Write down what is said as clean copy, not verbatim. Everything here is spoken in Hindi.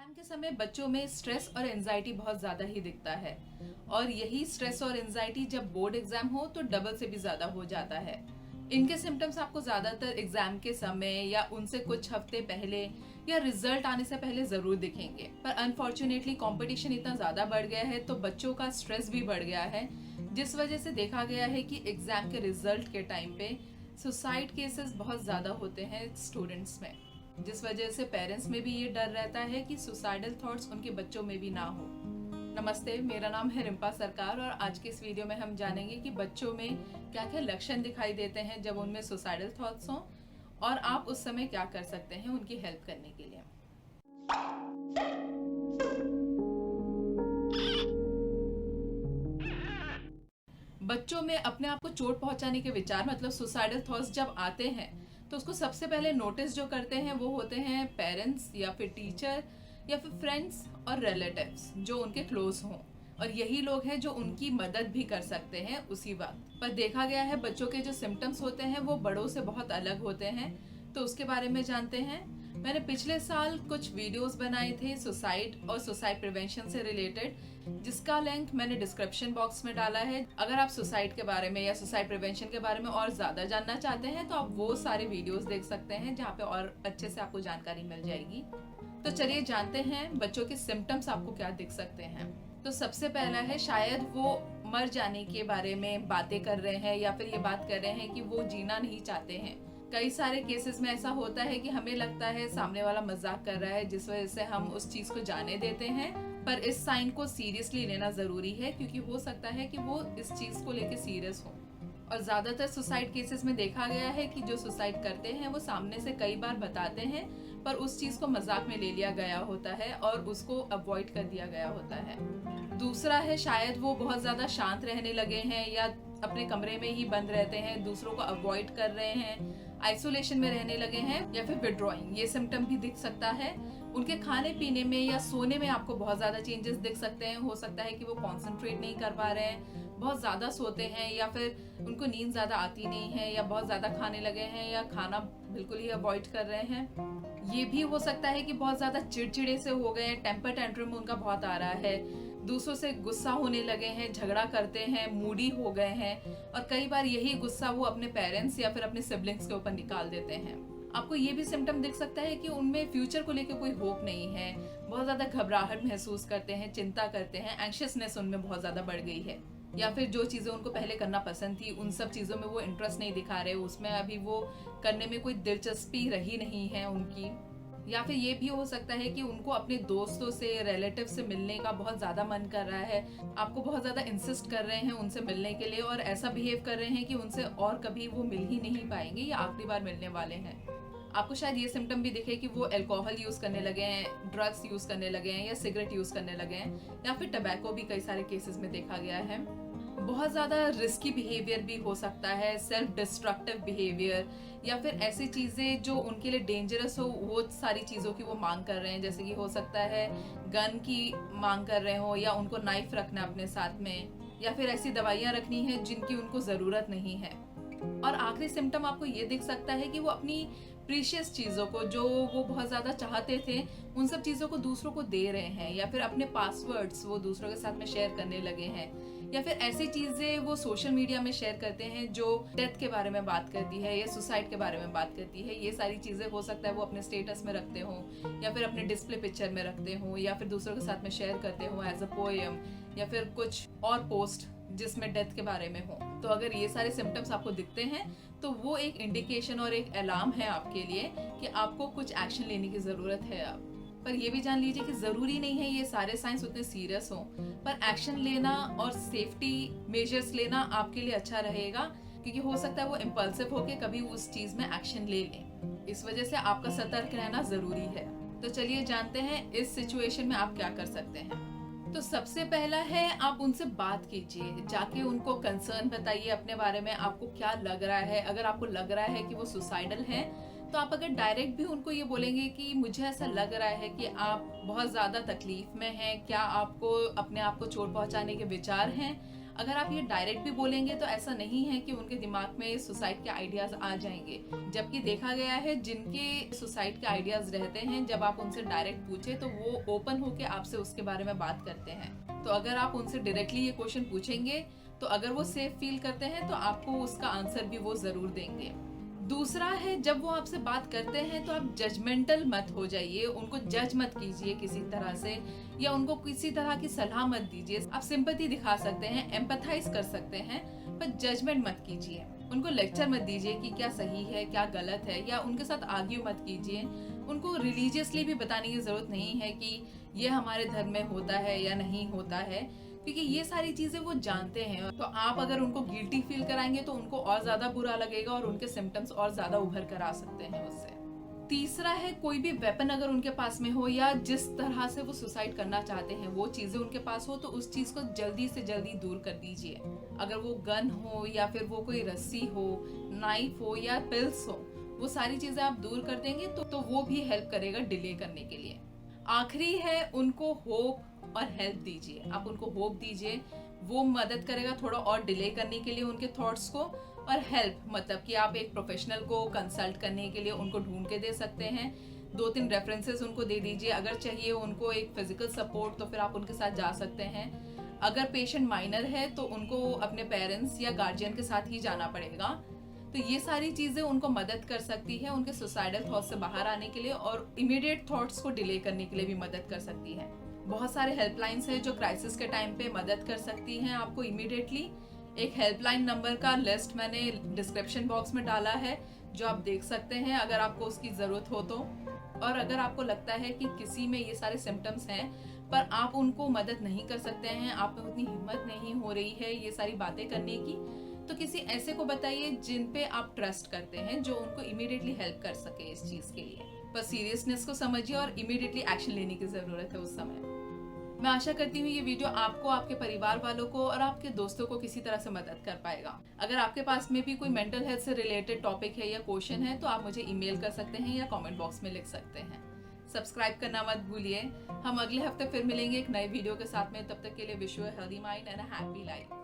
एग्जाम के समय बच्चों में स्ट्रेस और एंजाइटी बहुत ज़्यादा ही दिखता है और यही स्ट्रेस और एंजाइटी जब बोर्ड एग्जाम हो तो डबल से भी ज़्यादा हो जाता है। इनके सिम्टम्स आपको ज़्यादातर एग्जाम के समय या उनसे कुछ हफ्ते पहले या रिजल्ट आने से पहले ज़रूर दिखेंगे, पर अनफॉर्चुनेटली कंपटीशन इतना ज़्यादा बढ़ गया है तो बच्चों का स्ट्रेस भी बढ़ गया है, जिस वजह से देखा गया है कि एग्जाम के रिजल्ट के टाइम पे सुसाइड केसेस बहुत ज़्यादा होते हैं स्टूडेंट्स में, जिस वजह से पेरेंट्स में भी ये डर रहता है कि सुसाइडल थॉट्स उनके बच्चों में भी ना हो। नमस्ते, मेरा नाम है रिम्पा सरकार और आज के इस वीडियो में हम जानेंगे कि बच्चों में क्या क्या लक्षण दिखाई देते हैं जब उनमें सुसाइडल थॉट्स हों और आप उस समय क्या कर सकते हैं उनकी हेल्प करने के लिए। बच्चों में अपने आप को चोट पहुंचाने के विचार मतलब सुसाइडल थॉट्स जब आते हैं तो उसको सबसे पहले नोटिस जो करते हैं वो होते हैं पेरेंट्स या फिर टीचर या फिर फ्रेंड्स और रिलेटिव्स जो उनके क्लोज हों, और यही लोग हैं जो उनकी मदद भी कर सकते हैं उसी वक्त। पर देखा गया है बच्चों के जो सिम्टम्स होते हैं वो बड़ों से बहुत अलग होते हैं, तो उसके बारे में जानते हैं। मैंने पिछले साल कुछ वीडियोस बनाए थे सुसाइड और सुसाइड प्रिवेंशन से रिलेटेड, जिसका लिंक मैंने डिस्क्रिप्शन बॉक्स में डाला है। अगर आप सुसाइड के बारे में या सुसाइड प्रिवेंशन के बारे में और ज्यादा जानना चाहते हैं तो आप वो सारे वीडियोस देख सकते हैं जहाँ पे और अच्छे से आपको जानकारी मिल जाएगी। तो चलिए जानते हैं बच्चों के सिम्टम्स आपको क्या दिख सकते हैं। तो सबसे पहला है शायद वो मर जाने के बारे में बातें कर रहे हैं या फिर ये बात कर रहे हैं कि वो जीना नहीं चाहते हैं। कई सारे केसेस में ऐसा होता है कि हमें लगता है सामने वाला मजाक कर रहा है, जिस वजह से हम उस चीज को जाने देते हैं, पर इस साइन को सीरियसली लेना जरूरी है क्योंकि हो सकता है कि वो इस चीज को लेके सीरियस हो। और ज्यादातर सुसाइड केसेस में देखा गया है कि जो सुसाइड करते हैं वो सामने से कई बार बताते हैं पर उस चीज को मजाक में ले लिया गया होता है और उसको अवॉइड कर दिया गया होता है। दूसरा है शायद वो बहुत ज्यादा शांत रहने लगे हैं या अपने कमरे में ही बंद रहते हैं, दूसरों को अवॉइड कर रहे हैं, आइसोलेशन में रहने लगे हैं या फिर विड्रॉइंग, ये सिम्टम भी दिख सकता है। उनके खाने पीने में या सोने में आपको बहुत ज्यादा चेंजेस दिख सकते हैं। हो सकता है कि वो कॉन्सेंट्रेट नहीं कर पा रहे हैं, बहुत ज्यादा सोते हैं या फिर उनको नींद ज्यादा आती नहीं है या बहुत ज्यादा खाने लगे हैं या खाना बिल्कुल ही अवॉइड कर रहे हैं। ये भी हो सकता है कि बहुत ज्यादा चिड़चिड़े से हो गए हैं, टेम्पर टेंट्रम उनका बहुत आ रहा है, दूसरों से गुस्सा होने लगे हैं, झगड़ा करते हैं, मूडी हो गए हैं और कई बार यही गुस्सा वो अपने पेरेंट्स या फिर अपने सिबलिंग्स के ऊपर निकाल देते हैं। आपको ये भी सिम्टम दिख सकता है कि उनमें फ्यूचर को लेकर कोई होप नहीं है, बहुत ज्यादा घबराहट महसूस करते हैं, चिंता करते हैं, एंग्शियसनेस उनमें बहुत ज्यादा बढ़ गई है, या फिर जो चीजें उनको पहले करना पसंद थी उन सब चीजों में वो इंटरेस्ट नहीं दिखा रहे, उसमें अभी वो करने में कोई दिलचस्पी रही नहीं है उनकी। या फिर ये भी हो सकता है कि उनको अपने दोस्तों से रिलेटिव से मिलने का बहुत ज्यादा मन कर रहा है, आपको बहुत ज्यादा इंसिस्ट कर रहे हैं उनसे मिलने के लिए और ऐसा बिहेव कर रहे हैं कि उनसे और कभी वो मिल ही नहीं पाएंगे या आखिरी बार मिलने वाले हैं। आपको शायद ये सिम्टम भी दिखे कि वो अल्कोहल यूज करने लगे हैं, ड्रग्स यूज करने लगे हैं या सिगरेट यूज करने लगे हैं या फिर टबैको भी कई सारे केसेस में देखा गया है। बहुत ज्यादा रिस्की बिहेवियर भी हो सकता है, सेल्फ डिस्ट्रक्टिव बिहेवियर या फिर ऐसी चीजें जो उनके लिए डेंजरस हो वो सारी चीजों की वो मांग कर रहे हैं, जैसे कि हो सकता है गन की मांग कर रहे हो या उनको नाइफ रखना अपने साथ में या फिर ऐसी दवाइयां रखनी है जिनकी उनको जरूरत नहीं है। और आखिरी सिम्टम आपको ये दिख सकता है कि वो अपनी प्रीशियस चीजों को जो वो बहुत ज्यादा चाहते थे उन सब चीजों को दूसरों को दे रहे हैं या फिर अपने पासवर्ड्स वो दूसरों के साथ में शेयर करने लगे हैं या फिर ऐसी चीजें वो सोशल मीडिया में शेयर करते हैं जो डेथ के बारे में बात करती है या सुसाइड के बारे में बात करती है। ये सारी चीजें हो सकता है वो अपने स्टेटस में रखते हो या फिर अपने डिस्प्ले पिक्चर में रखते हो या फिर दूसरों के साथ में शेयर करते हो एज अ पोएम या फिर कुछ और पोस्ट जिसमें डेथ के बारे में हो। तो अगर ये सारे सिम्टम्स आपको दिखते हैं तो वो एक इंडिकेशन और एक अलार्म है आपके लिए कि आपको कुछ एक्शन लेने की जरूरत है। अब पर ये भी जान लीजिए कि जरूरी नहीं है ये सारे साइंस उतने सीरियस हो, पर एक्शन लेना और सेफ्टी मेजर्स लेना आपके लिए अच्छा रहेगा क्योंकि हो सकता है वो इम्पल्सिव होके कभी उस चीज में एक्शन ले लें। इस वजह से आपका सतर्क रहना जरूरी है। तो चलिए जानते हैं इस सिचुएशन में आप क्या कर सकते हैं। तो सबसे पहला है आप उनसे बात कीजिए, जाके उनको कंसर्न बताइए अपने बारे में, आपको क्या लग रहा है। अगर आपको लग रहा है कि वो सुसाइडल हैं तो आप अगर डायरेक्ट भी उनको ये बोलेंगे कि मुझे ऐसा लग रहा है कि आप बहुत ज्यादा तकलीफ में हैं, क्या आपको अपने आप को चोट पहुंचाने के विचार हैं, अगर आप ये डायरेक्ट भी बोलेंगे तो ऐसा नहीं है कि उनके दिमाग में सुसाइड के आइडियाज आ जाएंगे, जबकि देखा गया है जिनके सुसाइड के आइडियाज रहते हैं, जब आप उनसे डायरेक्ट पूछे तो वो ओपन होके आपसे उसके बारे में बात करते हैं। तो अगर आप उनसे डायरेक्टली ये क्वेश्चन पूछेंगे तो अगर वो सेफ फील करते हैं तो आपको उसका आंसर भी वो जरूर देंगे। दूसरा है, जब वो आपसे बात करते हैं तो आप जजमेंटल मत हो जाइए, उनको जज मत कीजिए किसी तरह से, या उनको किसी तरह की सलाह मत दीजिए। आप सिंपैथी दिखा सकते हैं, एम्पैथाइज कर सकते हैं, पर जजमेंट मत कीजिए। उनको लेक्चर मत दीजिए कि क्या सही है क्या गलत है, या उनके साथ आर्ग्यू मत कीजिए। उनको रिलीजियसली भी बताने की जरूरत नहीं है कि ये हमारे धर्म में होता है या नहीं होता है, क्योंकि ये सारी चीजें वो जानते हैं। तो आप अगर उनको गिल्टी फील कराएंगे तो उनको और ज्यादा बुरा लगेगा और उनके सिम्टम्स और ज्यादा उभर कर आ सकते हैं उससे। तीसरा है, कोई भी वेपन अगर उनके पास में हो या जिस तरह से वो सुसाइड करना चाहते हैं वो चीजें उनके पास हो, तो उस चीज को जल्दी से जल्दी दूर कर दीजिए। अगर वो गन हो या फिर वो कोई रस्सी हो, नाइफ हो या पिल्स हो, वो सारी चीजें आप दूर कर देंगे तो वो भी हेल्प करेगा डिले करने के लिए। आखिरी है, उनको होप और हेल्प दीजिए। आप उनको होप दीजिए, वो मदद करेगा थोड़ा और डिले करने के लिए उनके थॉट्स को। और हेल्प मतलब कि आप एक प्रोफेशनल को कंसल्ट करने के लिए उनको ढूंढ के दे सकते हैं। 2-3 रेफरेंसेस उनको दे दीजिए। अगर चाहिए उनको एक फिजिकल सपोर्ट तो फिर आप उनके साथ जा सकते हैं। अगर पेशेंट माइनर है तो उनको अपने पेरेंट्स या गार्जियन के साथ ही जाना पड़ेगा। तो ये सारी चीजें उनको मदद कर सकती है उनके सुसाइडल थॉट्स से बाहर आने के लिए, और इमीडिएट थॉट्स को डिले करने के लिए भी मदद कर सकती है। बहुत सारे हेल्पलाइंस हैं जो क्राइसिस के टाइम पे मदद कर सकती हैं आपको इमीडिएटली। एक हेल्पलाइन नंबर का लिस्ट मैंने डिस्क्रिप्शन बॉक्स में डाला है, जो आप देख सकते हैं अगर आपको उसकी जरूरत हो तो। और अगर आपको लगता है कि किसी में ये सारे सिम्टम्स हैं पर आप उनको मदद नहीं कर सकते हैं, आप में उतनी हिम्मत नहीं हो रही है ये सारी बातें करने की, तो किसी ऐसे को बताइए जिन पे आप ट्रस्ट करते हैं, जो उनको इमीडिएटली हेल्प कर सके इस चीज के लिए। पर सीरियसनेस को समझिए और इमीडिएटली एक्शन लेने की जरूरत है उस समय। मैं आशा करती हूँ ये वीडियो आपको, आपके परिवार वालों को और आपके दोस्तों को किसी तरह से मदद कर पाएगा। अगर आपके पास में भी कोई मेंटल हेल्थ से रिलेटेड टॉपिक है या क्वेश्चन है तो आप मुझे ईमेल कर सकते हैं या कमेंट बॉक्स में लिख सकते हैं। सब्सक्राइब करना मत भूलिए। हम अगले हफ्ते फिर मिलेंगे एक नए वीडियो के साथ में। तब तक के लिए wish you a healthy mind and a happy life.